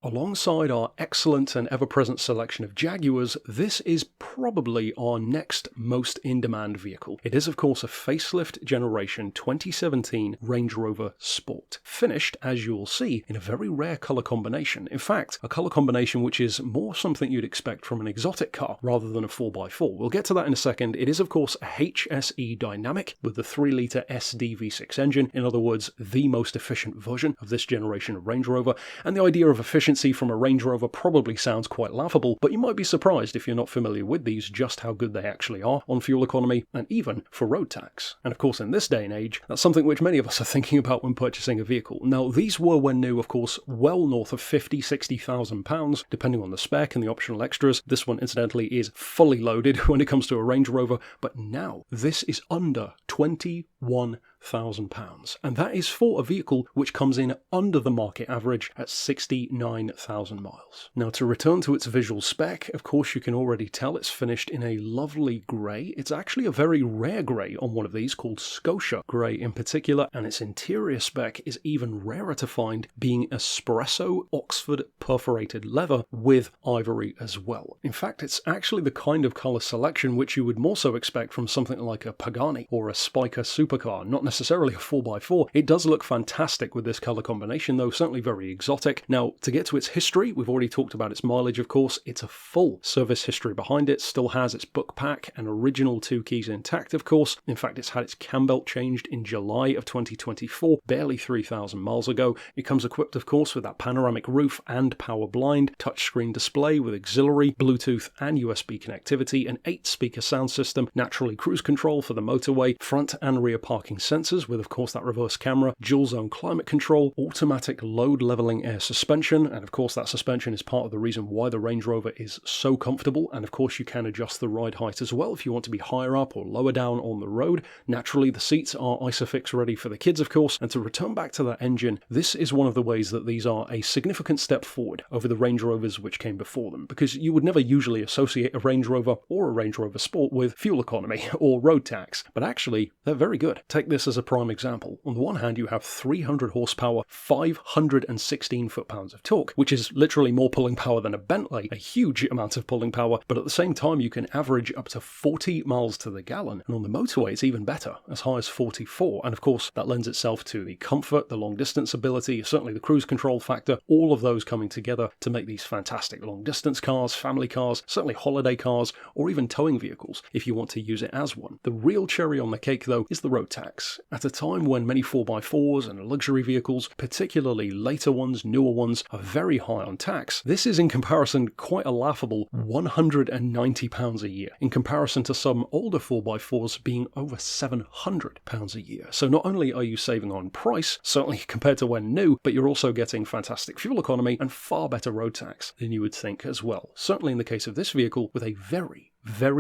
Alongside our excellent and ever-present selection of Jaguars, this is probably our next most in-demand vehicle. It is of course a facelift generation 2017 Range Rover Sport, finished, as you will see, in a very rare colour combination. In fact, a colour combination which is more something you'd expect from an exotic car rather than a 4x4. We'll get to that in a second. It is of course a HSE Dynamic with the 3-litre SD V6 engine, in other words, the most efficient version of this generation of Range Rover, and the idea of efficiency from a Range Rover probably sounds quite laughable, but you might be surprised if you're not familiar with these just how good they actually are on fuel economy and even for road tax. And of course in this day and age, that's something which many of us are thinking about when purchasing a vehicle. Now these were, when new, of course, well north of £50,000-60,000 depending on the spec and the optional extras. This one incidentally is fully loaded when it comes to a Range Rover, but now this is under £21,000, and that is for a vehicle which comes in under the market average at 69,000 miles. Now to return to its visual spec, of course you can already tell it's finished in a lovely grey. It's actually a very rare grey on one of these called Scotia grey in particular, and its interior spec is even rarer to find, being espresso Oxford perforated leather with ivory as well. In fact, it's actually the kind of colour selection which you would more so expect from something like a Pagani or a Spiker supercar, not necessarily a 4x4. It does look fantastic with this colour combination though, certainly very exotic. Now to get to its history, we've already talked about its mileage of course. It's a full service history behind it, still has its book pack and original 2 keys intact of course. In fact, it's had its cam belt changed in July of 2024, barely 3,000 miles ago. It comes equipped of course with that panoramic roof and power blind, touchscreen display with auxiliary, Bluetooth and USB connectivity, an 8-speaker sound system, naturally cruise control for the motorway, front and rear parking sensors with of course that reverse camera, dual zone climate control, automatic load leveling air suspension, and of course that suspension is part of the reason why the Range Rover is so comfortable. And of course you can adjust the ride height as well if you want to be higher up or lower down on the road. Naturally the seats are ISOFIX ready for the kids of course. And to return back to that engine, this is one of the ways that these are a significant step forward over the Range Rovers which came before them, because you would never usually associate a Range Rover or a Range Rover Sport with fuel economy or road tax, but actually they're very good. Take this as a prime example. On the one hand, you have 300 horsepower, 516 foot-pounds of torque, which is literally more pulling power than a Bentley, a huge amount of pulling power, but at the same time you can average up to 40 miles to the gallon, and on the motorway it's even better, as high as 44, and of course that lends itself to the comfort, the long distance ability, certainly the cruise control factor, all of those coming together to make these fantastic long distance cars, family cars, certainly holiday cars, or even towing vehicles if you want to use it as one. The real cherry on the cake though is the road tax. At a time when many 4x4s and luxury vehicles, particularly later ones, newer ones, are very high on tax, this is in comparison quite a laughable £190 a year, in comparison to some older 4x4s being over £700 a year. So not only are you saving on price, certainly compared to when new, but you're also getting fantastic fuel economy and far better road tax than you would think as well. Certainly in the case of this vehicle with a very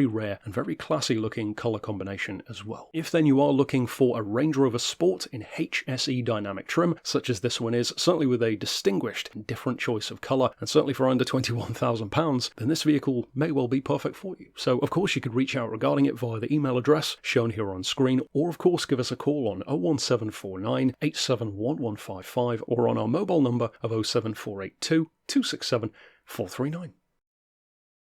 rare and very classy looking colour combination as well. If then you are looking for a Range Rover Sport in HSE Dynamic trim, such as this one is, certainly with a distinguished and different choice of colour, and certainly for under £21,000, then this vehicle may well be perfect for you. So of course you could reach out regarding it via the email address shown here on screen, or of course give us a call on 01749 871155 or on our mobile number of 07482 267 439.